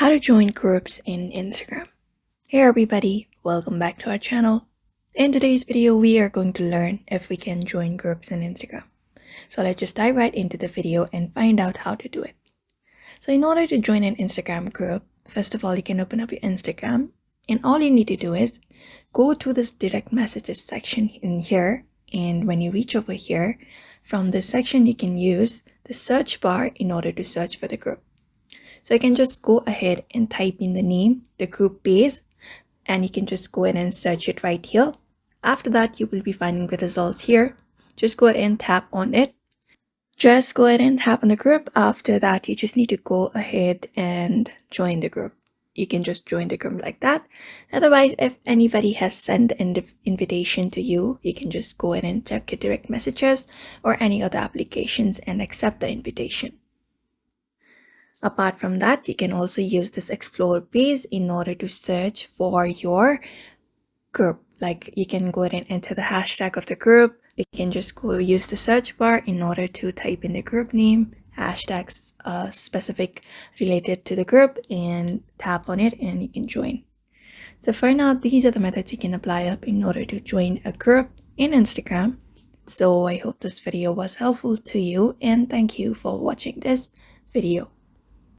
How to join groups in Instagram. Hey everybody, welcome back to our channel. In today's video, we are going to learn if we can join groups in Instagram. So let's just dive right into the video and find out how to do it. So in order to join an Instagram group, first of all, you can open up your Instagram and all you need to do is go to this direct messages section in here. And when you reach over here, from this section, you can use the search bar in order to search for the group. So you can just go ahead and type in the name, the group base, and you can just go ahead and search it right here. After that, you will be finding the results here. Just go ahead and tap on it. Just go ahead and tap on the group. After that, you just need to go ahead and join the group. You can just join the group like that. Otherwise, if anybody has sent an invitation to you, you can just go ahead and check your direct messages or any other applications and accept the invitation. Apart from that, you can also use this explore page in order to search for your group. Like you can go ahead and enter the hashtag of the group. You can just go use the search bar in order to type in the group name, hashtags specific related to the group, and tap on it and you can join. So for now, these are the methods you can apply up in order to join a group in Instagram. So I hope this video was helpful to you and thank you for watching this video.